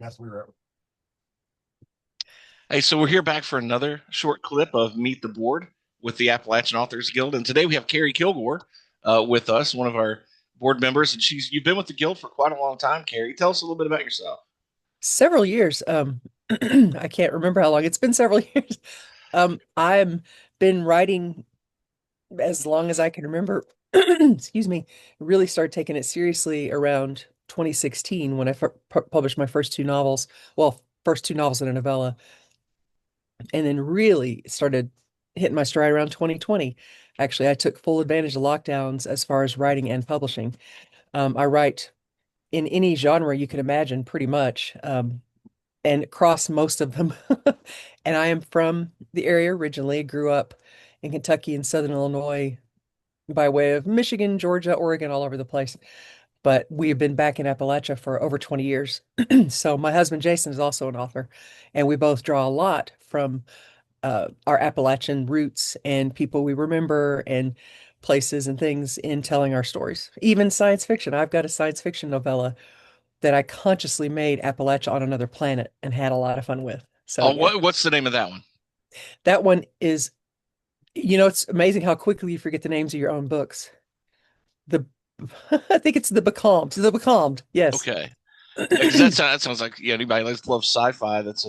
Yes, we were. Hey, so we're here back for another short clip of Meet the Board with the Appalachian Authors Guild, and today we have Kari Kilgore with us, one of our board members, and you've been with the guild for quite a long time. Kari, tell us a little bit about yourself. Several years. I can't remember how long. It's been several years. I've been writing as long as I can remember. Excuse me. Really started taking it seriously around 2016 when I published my first two novels. Well, first two novels and a novella, and then really started hitting my stride around 2020. Actually, I took full advantage of lockdowns as far as writing and publishing. I write in any genre you can imagine, pretty much. And across most of them. And I am from the area originally, grew up in Kentucky and Southern Illinois by way of Michigan, Georgia, Oregon, all over the place. But we have been back in Appalachia for over 20 years. So my husband Jason is also an author, and we both draw a lot from our Appalachian roots and people we remember and places and things in telling our stories. Even science fiction. I've got a science fiction novella that I consciously made Appalachia on another planet and had a lot of fun with. So Oh, yeah, what's the name of that one? that one is, it's amazing how quickly you forget the names of your own books. The I think it's the Becalmed. The Becalmed. Yes. Okay, yeah, because that sounds like anybody that loves sci-fi that's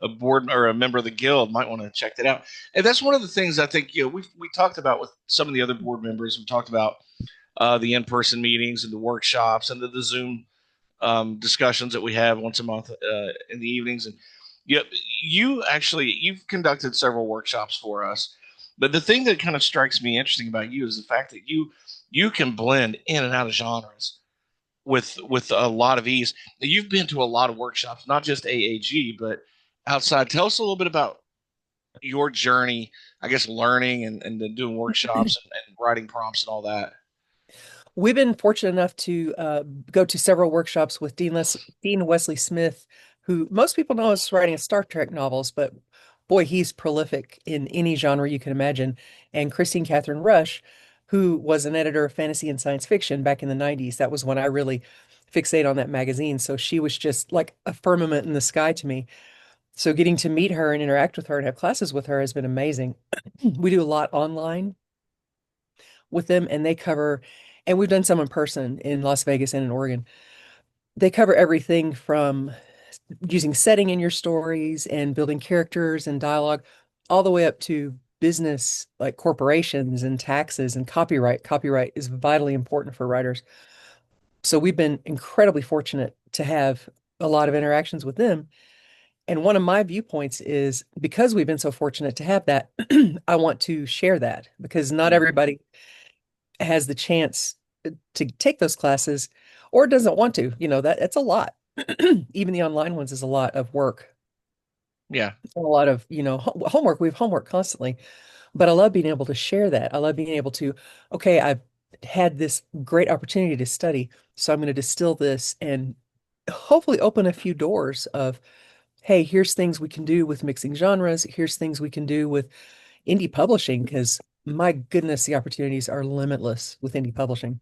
a board or a member of the guild might want to check that out. And that's one of the things I think we talked about with some of the other board members. We talked about the in-person meetings and the workshops and the Zoom discussions that we have once a month in the evenings. And you, you've conducted several workshops for us. But the thing that kind of strikes me interesting about you is the fact that you can blend in and out of genres with a lot of ease. You've been to a lot of workshops, not just AAG, but outside. Tell us a little bit about your journey, I guess, learning and then doing workshops and writing prompts and all that. We've been fortunate enough to go to several workshops with Dean Wesley Smith, who most people know as writing Star Trek novels, but boy, he's prolific in any genre you can imagine. And Christine Catherine Rush, who was an editor of fantasy and science fiction back in the 90s. That was when I really fixated on that magazine. So she was just like a firmament in the sky to me. So getting to meet her and interact with her and have classes with her has been amazing. We do a lot online with them, and and we've done some in person in Las Vegas and in Oregon. They cover everything from using setting in your stories and building characters and dialogue, all the way up to business like corporations and taxes and copyright. Copyright is vitally important for writers. So we've been incredibly fortunate to have a lot of interactions with them. And one of my viewpoints is because we've been so fortunate to have that, I want to share that because not Mm. everybody has the chance to take those classes or doesn't want to. That's a lot. Even the online ones is a lot of work, Yeah, a lot of, homework. We have homework constantly, but I love being able to share that. I love being able to, okay, I've had this great opportunity to study, so I'm going to distill this and hopefully open a few doors of, hey, here's things we can do with mixing genres. Here's things we can do with indie publishing, because my goodness, the opportunities are limitless with indie publishing.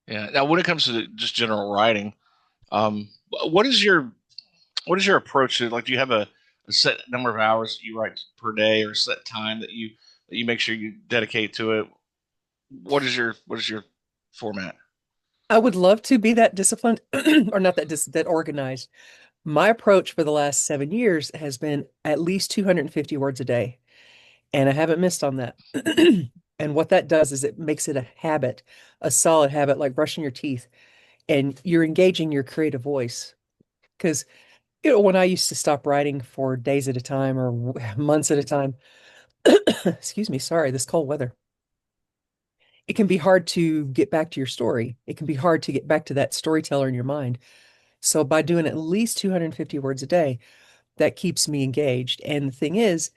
yeah. Now, when it comes to just general writing, um, what is your approach to like? Do you have a set number of hours that you write per day, or a set time that you make sure you dedicate to it? What is your format? I would love to be that disciplined or not that organized. My approach for the last 7 years has been at least 250 words a day, and I haven't missed on that. And what that does is it makes it a habit, a solid habit, like brushing your teeth, and you're engaging your creative voice. Because, when I used to stop writing for days at a time or months at a time, excuse me, sorry, this cold weather, it can be hard to get back to your story. It can be hard to get back to that storyteller in your mind. So by doing at least 250 words a day, that keeps me engaged. And the thing is,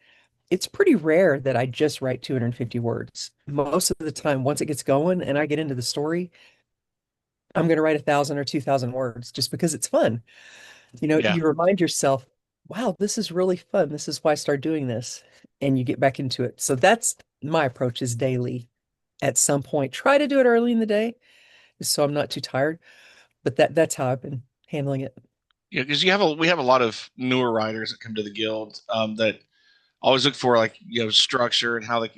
it's pretty rare that I just write 250 words. Most of the time, once it gets going and I get into the story, I'm going to write 1,000 or 2,000 words just because it's fun. Yeah, You remind yourself, wow, this is really fun. This is why I started doing this. And you get back into it. So that's my approach is daily at some point. Try to do it early in the day so I'm not too tired. But that's how I've been handling it. Yeah, because we have a lot of newer writers that come to the guild that always look for like structure and how they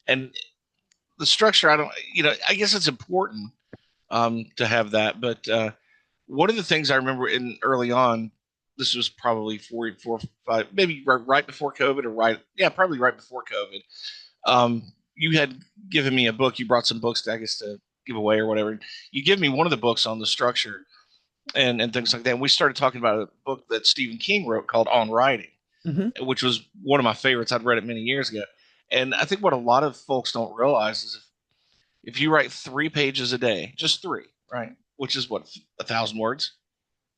and the structure. I don't I guess it's important to have that, but one of the things I remember in early on, this was probably 5, maybe right before COVID or probably right before COVID. You had given me a book. You brought some books, I guess, to give away or whatever. You give me one of the books on the structure and things like that. And we started talking about a book that Stephen King wrote called On Writing, Hmm. which was one of my favorites. I'd read it many years ago. And I think what a lot of folks don't realize is if you write 3 pages a day, just three, right? Which is what, 1,000 words,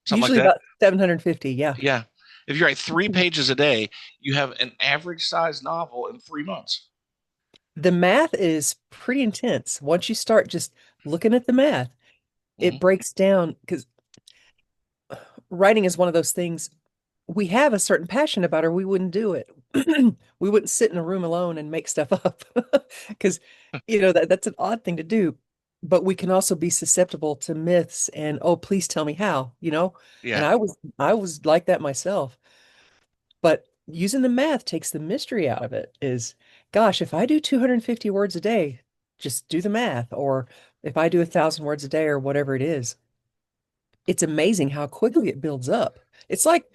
something like Usually that. about 750. Yeah. Yeah. If you write 3 pages a day, you have an average sized novel in 3 months. The math is pretty intense. Once you start just looking at the math, it Mhm. breaks down because writing is one of those things we have a certain passion about, or we wouldn't do it. We wouldn't sit in a room alone and make stuff up because, that's an odd thing to do. But we can also be susceptible to myths and, oh, please tell me how. And Yeah. I was like that myself. But using the math takes the mystery out of it. Is, gosh, if I do 250 words a day, just do the math. Or if I do 1,000 words a day or whatever it is, it's amazing how quickly it builds up. It's like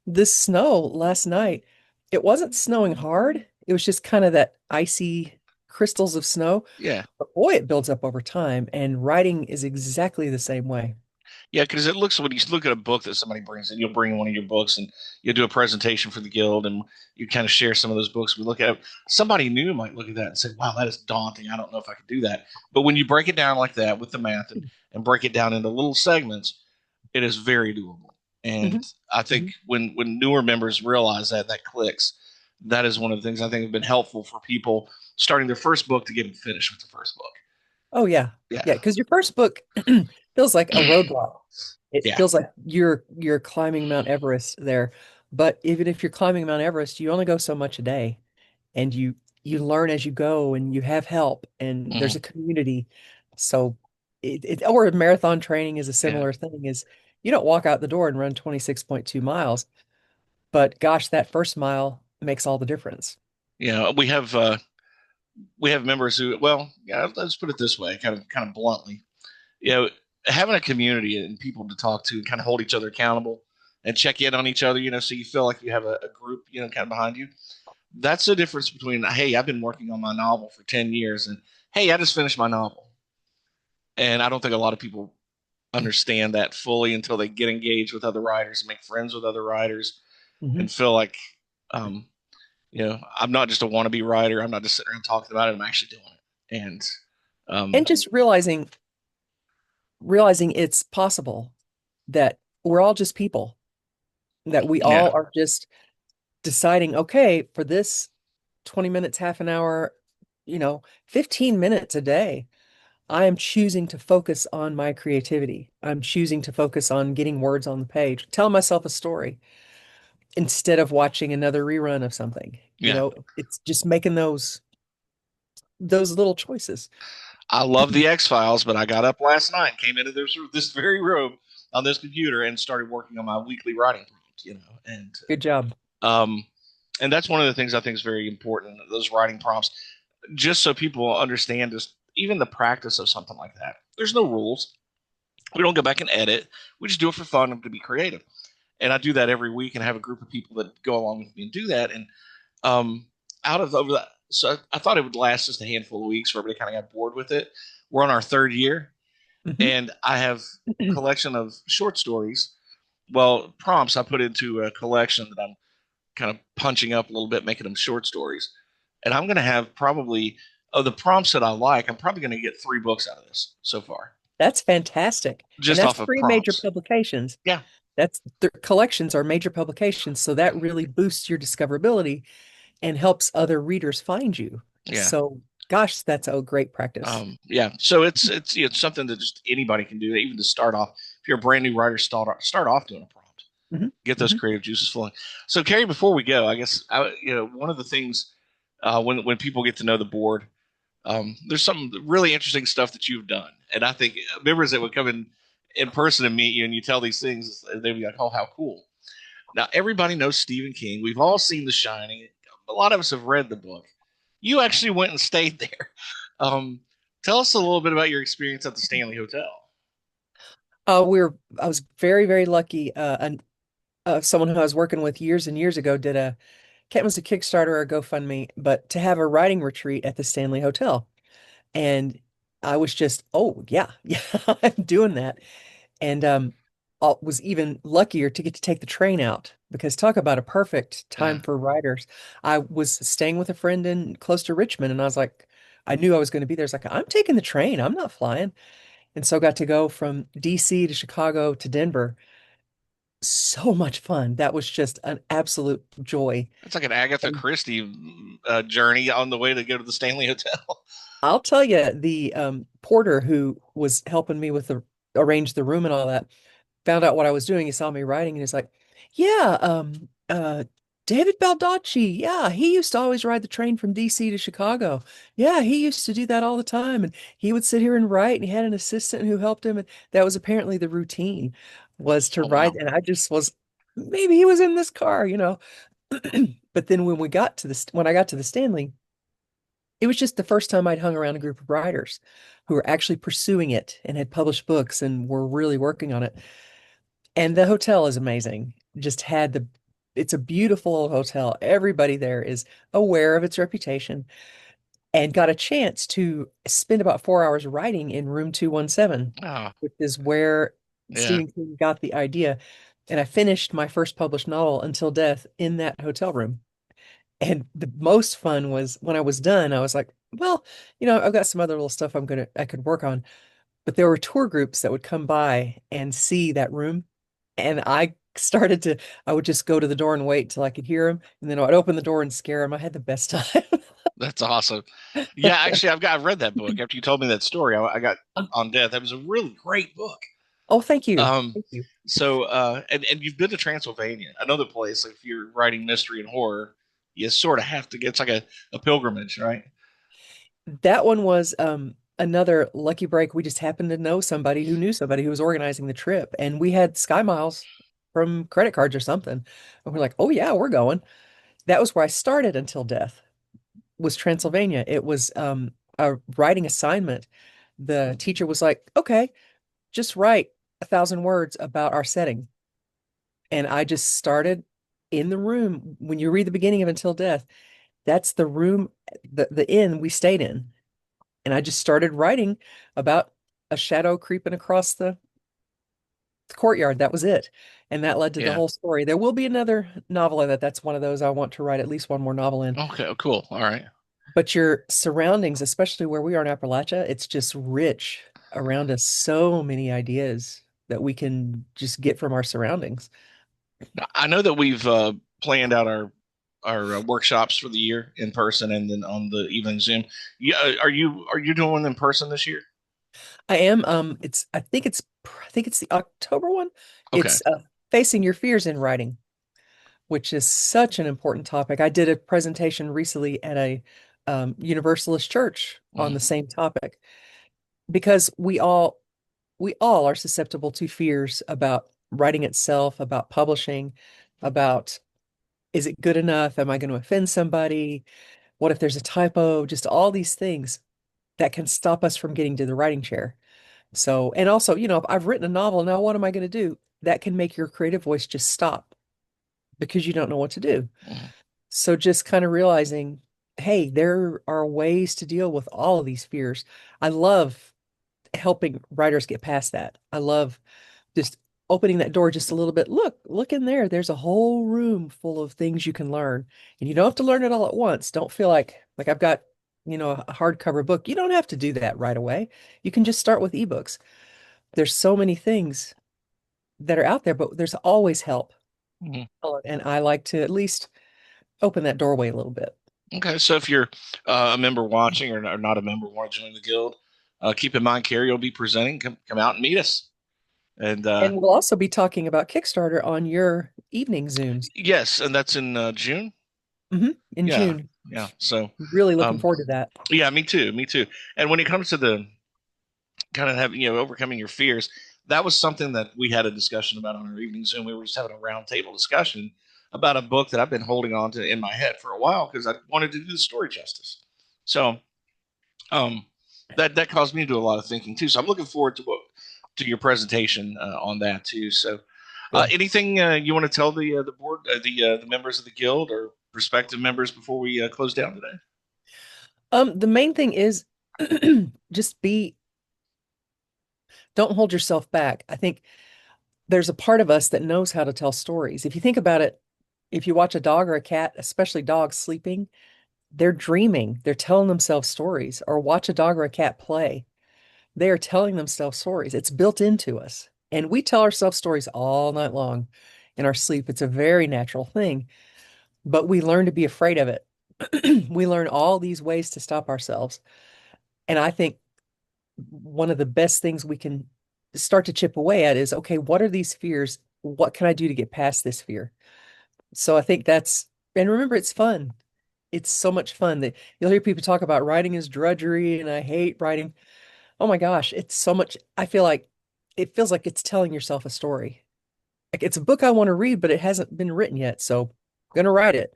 this snow last night. It wasn't snowing hard. It was just kind of that icy crystals of snow. Yeah. But boy, it builds up over time. And writing is exactly the same way. Yeah, because it looks when you look at a book that somebody brings in, you'll bring one of your books and you'll do a presentation for the guild and you kind of share some of those books. We look at it. Somebody new might look at that and say, "Wow, that is daunting. I don't know if I could do that." But when you break it down like that with the math and break it down into little segments, it is very doable. And Mhm, I think mhm. when newer members realize that that clicks, that is one of the things I think have been helpful for people starting their first book to get finished with the first book. Oh yeah. Yeah, Yeah, because your first book feels like a roadblock. It yeah, feels like you're climbing Mount Everest there. But even if you're climbing Mount Everest, you only go so much a day. And you learn as you go and you have help and there's hmm a community. So or marathon training is a yeah, similar thing is you don't walk out the door and run 26.2 miles, but gosh, that first mile makes all the difference. yeah. We have members who, well, yeah, let's put it this way, kind of bluntly, having a community and people to talk to, kind of hold each other accountable and check in on each other, so you feel like you have a group, kind of behind you. That's the difference between, hey, I've been working on my novel for 10 years and, hey, I just finished my novel. And I don't think a lot of people understand that fully until they get engaged with other writers and make friends with other writers Mhm. and feel like, um, I'm not just a wannabe writer. I'm not just sitting around talking about it. I'm actually doing it. And And um, just realizing it's possible that we're all just people, that we yeah, all are just deciding, okay, for this 20 minutes, half an hour, 15 minutes a day, I am choosing to focus on my creativity. I'm choosing to focus on getting words on the page, tell myself a story instead of watching another rerun of something. yeah. It's just making those little choices. I love the X Files, but I got up last night, came into this very room on this computer, and started working on my weekly writing prompts. Good job. Um, and that's one of the things I think is very important. Those writing prompts, just so people understand, just even the practice of something like that. There's no rules. We don't go back and edit. We just do it for fun and to be creative. And I do that every week, and have a group of people that go along with me and do that. And um, out of over that, so I thought it would last just a handful of weeks, where everybody kind of got bored with it. We're on our third year, Mhm. and I have a collection of short stories. Well, prompts I put into a collection that I'm kind of punching up a little bit, making them short stories. And I'm going to have probably of the prompts that I like. I'm probably going to get 3 books out of this so far, That's fantastic. And just that's off of three major prompts. publications. Yeah, That's the collections are major publications. So that really boosts your discoverability and helps other readers find you. yeah. So, gosh, that's a great practice. Yeah, so it's something that just anybody can do, even to start off. If you're a brand new writer, start off doing a prompt, Hmm. get those Hmm. creative juices flowing. So, Carrie, before we go, I guess one of the things when people get to know the board, there's some really interesting stuff that you've done, and I think members that would come in in person and meet you and you tell these things, they'd be like, "Oh, how cool!" Now everybody knows Stephen King. We've all seen The Shining. A lot of us have read the book. You actually went and stayed there. Um, Tell us a little bit about your experience at the Stanley Hotel. I was very, very lucky. Someone who I was working with years and years ago did a, can't was a Kickstarter or a GoFundMe, but to have a writing retreat at the Stanley Hotel. And I was just, oh yeah, yeah, I'm doing that. And I was even luckier to get to take the train out because talk about a perfect time Mm. for writers. I was staying with a friend in close to Richmond, and I was like, I knew I was going to be there. It's like, I'm taking the train. I'm not flying. And so got to go from DC to Chicago to Denver. So much fun. That was just an absolute joy. It's like an Agatha And Christie journey on the way to go to the Stanley Hotel. I'll tell you, the porter who was helping me with the arrange the room and all that found out what I was doing. He saw me writing and he's like, "Yeah, David Baldacci. Yeah, he used to always ride the train from DC to Chicago. Yeah, he used to do that all the time. And he would sit here and write, and he had an assistant who helped him. And that was apparently the routine was to Oh write. wow, And I just was, maybe he was in this car, you know." But then when we got to this, when I got to the Stanley, it was just the first time I'd hung around a group of writers who were actually pursuing it and had published books and were really working on it. And the hotel is amazing. Just had the, it's a beautiful old hotel. Everybody there is aware of its reputation and got a chance to spend about 4 hours writing in room 217, oh which is where yeah, Stephen King got the idea. And I finished my first published novel, Until Death, in that hotel room. And the most fun was when I was done, I was like, well, I've got some other little stuff I could work on. But there were tour groups that would come by and see that room. And I would just go to the door and wait till I could hear them. And then I'd open the door and scare them. I had the best time. that's awesome. Yeah, actually, I've read that book. After you told me that story, I got on death. That was a really great book. Oh, thank you. Um, Thank you. so and you've been to Transylvania, another place. Like if you're writing mystery and horror, you sort of have to get. It's like a pilgrimage, right? That one was another lucky break. We just happened to know somebody who knew somebody who was organizing the trip, and we had Sky Miles from credit cards or something. And we're like, oh yeah, we're going. That was where I started Until Death, was Transylvania. It was a writing assignment. The teacher was like, okay, just write 1,000 words about our setting. And I just started in the room. When you read the beginning of Until Death, that's the room, the inn we stayed in. And I just started writing about a shadow creeping across the courtyard. That was it. And that led to the Yeah. whole story. There will be another novel in it. That's one of those I want to write at least one more novel in. Okay. Cool. All right. But your surroundings, especially where we are in Appalachia, it's just rich around us. So many ideas that we can just get from our surroundings. I know that we've planned out our workshops for the year in person and then on the evening Zoom. Yeah, are you doing one in person this year? I am. I think it's the October one. Okay. It's facing your fears in writing, which is such an important topic. I did a presentation recently at a Universalist church on Mhm. the same topic because we all are susceptible to fears about writing itself, about publishing, about is it good enough? Am I going to offend somebody? What if there's a typo? Just all these things that can stop us from getting to the writing chair. So, and also, if I've written a novel, now what am I going to do? That can make your creative voice just stop because you don't know what to do. Mhm. So just kind of realizing, hey, there are ways to deal with all of these fears. I love helping writers get past that. I love just opening that door just a little bit. Look in there. There's a whole room full of things you can learn. And you don't have to learn it all at once. Don't feel like I've got, a hardcover book. You don't have to do that right away. You can just start with ebooks. There's so many things that are out there, but there's always help. Mhm. And I like to at least open that doorway a little bit. Okay. So if you're a member watching or not a member, want to join the guild, keep in mind Carrie will be presenting. Come out and meet us. And And we'll also be talking about Kickstarter on your evening Zooms. yes, and that's in June. In Yeah. June. Yeah. So Really looking um, forward to that. yeah, me too. Me too. And when it comes to the kind of having overcoming your fears, that was something that we had a discussion about on our evening Zoom. We were just having a roundtable discussion about a book that I've been holding on to in my head for a while because I wanted to do the story justice. So um, that caused me to do a lot of thinking too. So I'm looking forward to your presentation on that too. So Yeah. anything you want to tell the board, the members of the guild or prospective members before we close down today? The main thing is just don't hold yourself back. I think there's a part of us that knows how to tell stories. If you think about it, if you watch a dog or a cat, especially dogs sleeping, they're dreaming, they're telling themselves stories, or watch a dog or a cat play. They are telling themselves stories. It's built into us. And we tell ourselves stories all night long in our sleep. It's a very natural thing, but we learn to be afraid of it. We learn all these ways to stop ourselves. And I think one of the best things we can start to chip away at is, okay, what are these fears? What can I do to get past this fear? So I think and remember, it's fun. It's so much fun that you'll hear people talk about writing is drudgery and I hate writing. Oh my gosh, it's so much. I feel like it feels like it's telling yourself a story. Like it's a book I want to read, but it hasn't been written yet, so I'm gonna write it.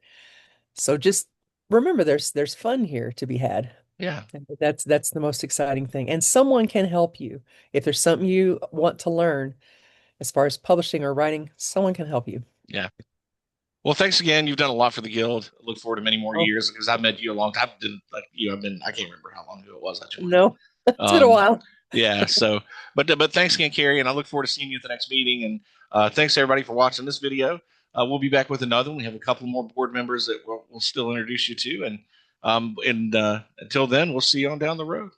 So just remember there's fun here to be had. Yeah, And that's the most exciting thing. And someone can help you. If there's something you want to learn as far as publishing or writing, someone can help you. yeah. Well, thanks again. You've done a lot for the guild. I look forward to many more Oh, years because I've met you a long time. Didn't like you. I've been. I can't remember how long ago it was I joined. no, it's been a Um, while. yeah. So, but thanks again, Carrie, and I look forward to seeing you at the next meeting. And thanks everybody for watching this video. We'll be back with another one. We have a couple more board members that we'll still introduce you to, and until then, we'll see you on down the road.